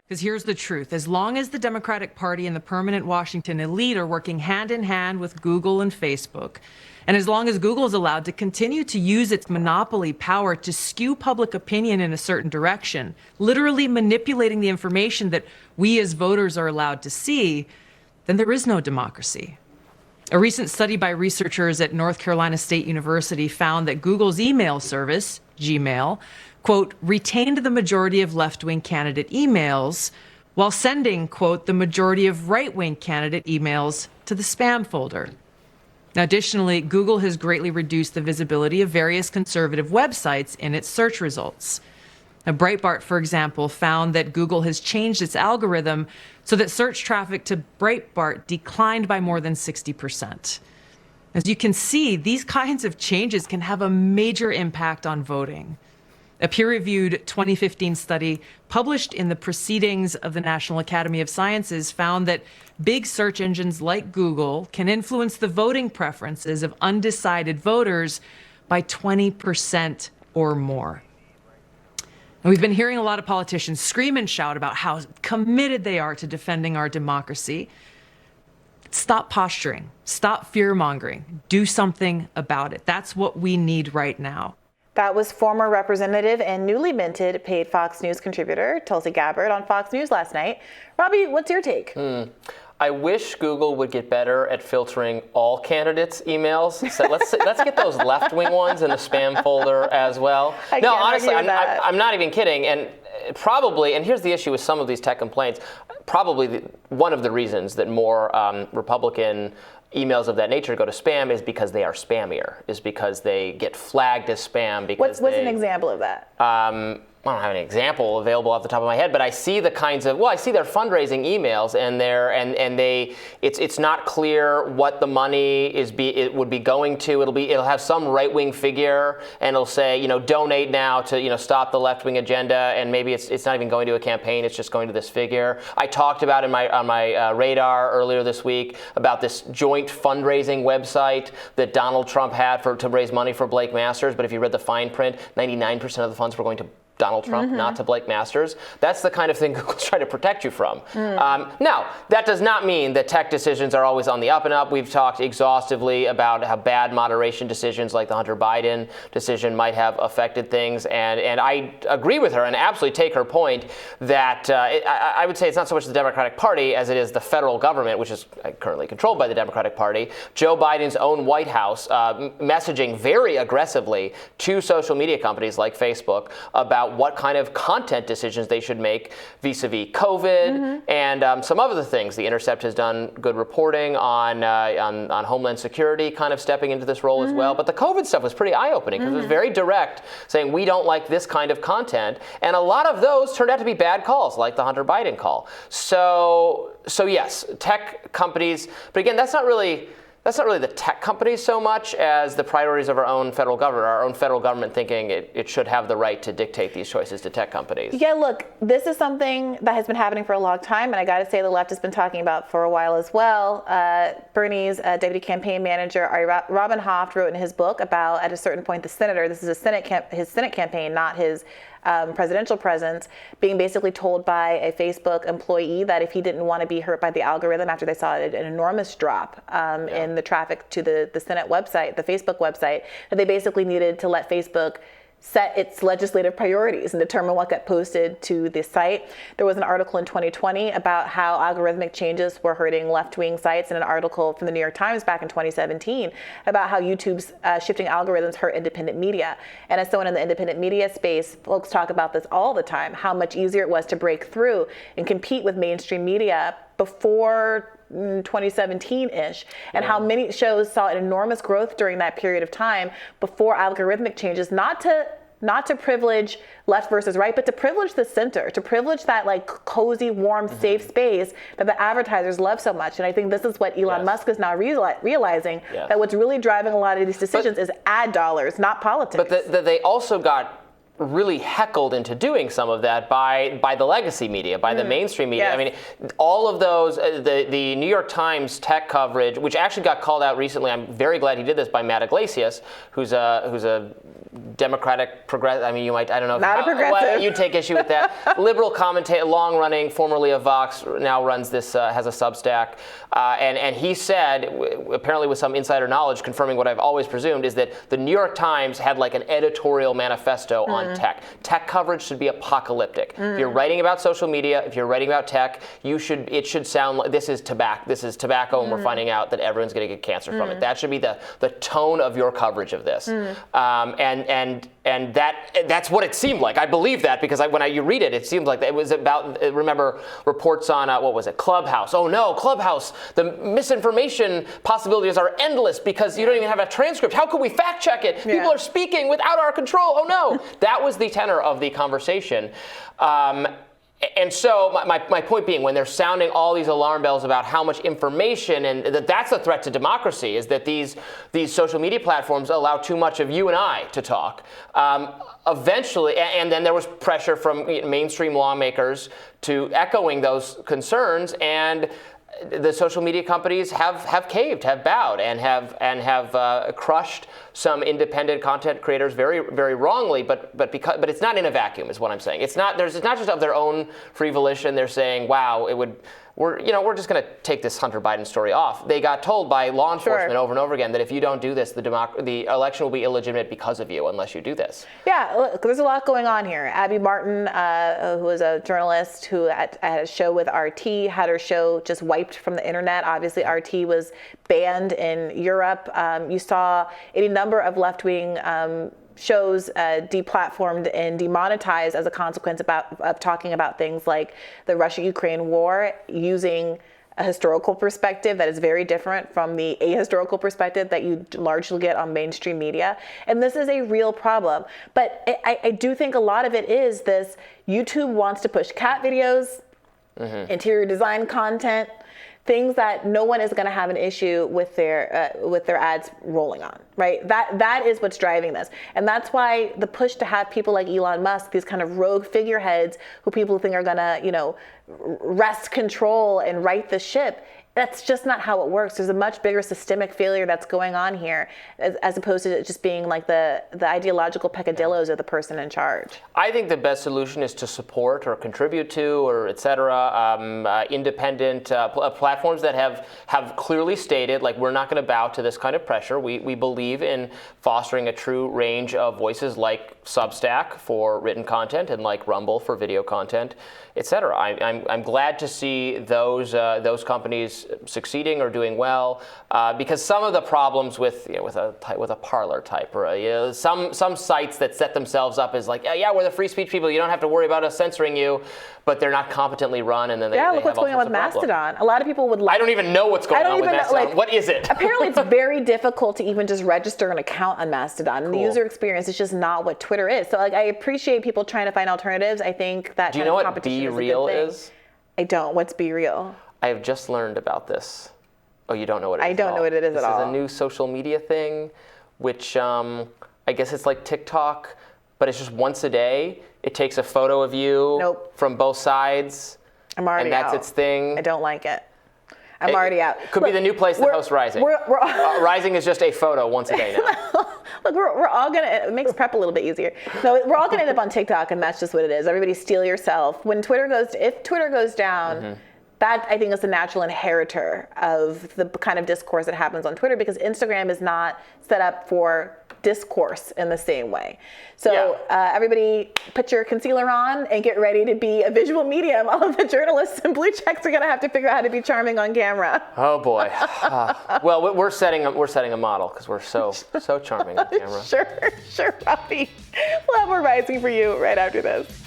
Because here's the truth. As long as the Democratic Party and the permanent Washington elite are working hand in hand with Google and Facebook, and as long as Google is allowed to continue to use its monopoly power to skew public opinion in a certain direction, literally manipulating the information that we as voters are allowed to see, then there is no democracy. A recent study by researchers at North Carolina State University found that Google's email service, Gmail, quote, retained the majority of left-wing candidate emails while sending, quote, the majority of right-wing candidate emails to the spam folder. Now, additionally, Google has greatly reduced the visibility of various conservative websites in its search results. Now, Breitbart, for example, found that Google has changed its algorithm so that search traffic to Breitbart declined by more than 60%. As you can see, these kinds of changes can have a major impact on voting. A peer-reviewed 2015 study published in the Proceedings of the National Academy of Sciences found that big search engines like Google can influence the voting preferences of undecided voters by 20% or more. And we've been hearing a lot of politicians scream and shout about how committed they are to defending our democracy. Stop posturing. Stop fear-mongering. Do something about it. That's what we need right now. That was former representative and newly minted paid Fox News contributor Tulsi Gabbard on Fox News last night. Robby, what's your take? I wish Google would get better at filtering all candidates' emails. So let's get those left-wing ones in the spam folder as well. No, honestly, I'm not even kidding. And probably, and here's the issue with some of these tech complaints, probably one of the reasons that more Republican emails of that nature go to spam is because they are spammier, is because they get flagged as spam. Because what's an example of that? I don't have an example available off the top of my head, but I see the kinds of, I see their fundraising emails and it's not clear what the money it would be going to. It'll have some right-wing figure and it'll say, donate now to, stop the left-wing agenda, and maybe it's not even going to a campaign, it's just going to this figure. I talked about on my radar earlier this week about this joint fundraising website that Donald Trump had to raise money for Blake Masters, but if you read the fine print, 99% of the funds were going to Donald Trump, not to Blake Masters. That's the kind of thing Google's trying to protect you from. Now, that does not mean that tech decisions are always on the up and up. We've talked exhaustively about how bad moderation decisions like the Hunter Biden decision might have affected things. And I agree with her and absolutely take her point that I would say it's not so much the Democratic Party as it is the federal government, which is currently controlled by the Democratic Party. Joe Biden's own White House messaging very aggressively to social media companies like Facebook about what kind of content decisions they should make vis-a-vis COVID and some other things. The Intercept has done good reporting on Homeland Security kind of stepping into this role as well. But the COVID stuff was pretty eye-opening because it was very direct, saying we don't like this kind of content. And a lot of those turned out to be bad calls, like the Hunter Biden call. So yes, tech companies, but again, that's not really the tech companies so much as the priorities of our own federal government. Our own federal government thinking it should have the right to dictate these choices to tech companies. Yeah, look, this is something that has been happening for a long time, and I got to say the left has been talking about for a while as well. Bernie's deputy campaign manager, Robin Hoft, wrote in his book about, at a certain point, the senator, this is his Senate campaign, not his presidential presence, being basically told by a Facebook employee that if he didn't want to be hurt by the algorithm after they saw an enormous drop in the traffic to the Senate website, the Facebook website, that they basically needed to let Facebook set its legislative priorities and determine what got posted to the site. There was an article in 2020 about how algorithmic changes were hurting left-wing sites, and an article from the New York Times back in 2017 about how YouTube's shifting algorithms hurt independent media. And as someone in the independent media space, folks talk about this all the time, how much easier it was to break through and compete with mainstream media before 2017-ish, and how many shows saw an enormous growth during that period of time before algorithmic changes, not to privilege left versus right, but to privilege the center, to privilege that like cozy, warm, safe space that the advertisers love so much. And I think this is what Elon Musk is now realizing, that what's really driving a lot of these decisions is ad dollars, not politics. But they also got really heckled into doing some of that by the legacy media, by the mainstream media. I mean, all of those, the New York Times tech coverage, which actually got called out recently, I'm very glad he did this, by Matt Iglesias, who's a Democratic progressive. I mean, you might. I don't know. Not a progressive. You take issue with that. Liberal commentator, long-running, formerly of Vox, now runs this, has a Substack, and he said, apparently with some insider knowledge, confirming what I've always presumed, is that the New York Times had like an editorial manifesto on tech. Tech coverage should be apocalyptic. If you're writing about social media, if you're writing about tech, it should sound like this is tobacco, and we're finding out that everyone's going to get cancer from it. That should be the tone of your coverage of this. And that's what it seemed like. I believe that because when you read it, it seemed like it was about. Remember reports on what was it? Clubhouse. Oh no, Clubhouse. The misinformation possibilities are endless because you don't even have a transcript. How could we fact check it? People are speaking without our control. Oh no. That was the tenor of the conversation. And so my point being, when they're sounding all these alarm bells about how much information, and that's a threat to democracy, is that these social media platforms allow too much of you and I to talk. Eventually, and then there was pressure from mainstream lawmakers to echoing those concerns, and the social media companies have caved, have bowed, and have crushed some independent content creators very, very wrongly. But it's not in a vacuum, is what I'm saying. It's not just of their own free volition. They're saying, wow, we're just going to take this Hunter Biden story off. They got told by law enforcement over and over again that if you don't do this, the election will be illegitimate because of you unless you do this. Yeah, look, there's a lot going on here. Abby Martin, who was a journalist who had a show with RT, had her show just wiped from the internet. Obviously, RT was banned in Europe. You saw any number of left-wing shows deplatformed and demonetized as a consequence of talking about things like the Russia-Ukraine war, using a historical perspective that is very different from the ahistorical perspective that you largely get on mainstream media. And this is a real problem. But I do think a lot of it is this: YouTube wants to push cat videos, interior design content, things that no one is going to have an issue with their ads rolling on, right? That is what's driving this, and that's why the push to have people like Elon Musk, these kind of rogue figureheads who people think are going to, wrest control and right the ship. That's just not how it works. There's a much bigger systemic failure that's going on here, as opposed to it just being like the ideological peccadillos of the person in charge. I think the best solution is to support or contribute to, or et cetera, independent platforms that have clearly stated, like, we're not going to bow to this kind of pressure. We believe in fostering a true range of voices, like Substack for written content and like Rumble for video content, et cetera. I'm glad to see those companies succeeding or doing well, because some of the problems with a Parler type, or some sites that set themselves up as like, yeah, we're the free speech people, you don't have to worry about us censoring you, but they're not competently run, and then they look what's going on with Mastodon. A lot of people would like. I don't even know what's going on with Mastodon. What is it? Apparently, it's very difficult to even just register an account on Mastodon, and the user experience is just not what Twitter is. So, like, I appreciate people trying to find alternatives. I think that. Do you know what Be Real is? I don't. What's Be Real? I have just learned about this. Oh, you don't know what it is? I don't know what it is at all. This is a new social media thing, which I guess it's like TikTok, but it's just once a day. It takes a photo of you from both sides. I'm already out. And that's its thing. I don't like it. I'm already out. Could be the new place that hosts Rising. Rising is just a photo once a day now. Look, we're all gonna. It makes prep a little bit easier. No, we're all gonna end up on TikTok, and that's just what it is. Everybody steal yourself. If Twitter goes down. That, I think, is the natural inheritor of the kind of discourse that happens on Twitter, because Instagram is not set up for discourse in the same way. So everybody put your concealer on and get ready to be a visual medium. All of the journalists and blue checks are going to have to figure out how to be charming on camera. Oh boy. Well, we're setting a model, because we're so charming on camera. Sure, Robby. We'll have more Rising for you right after this.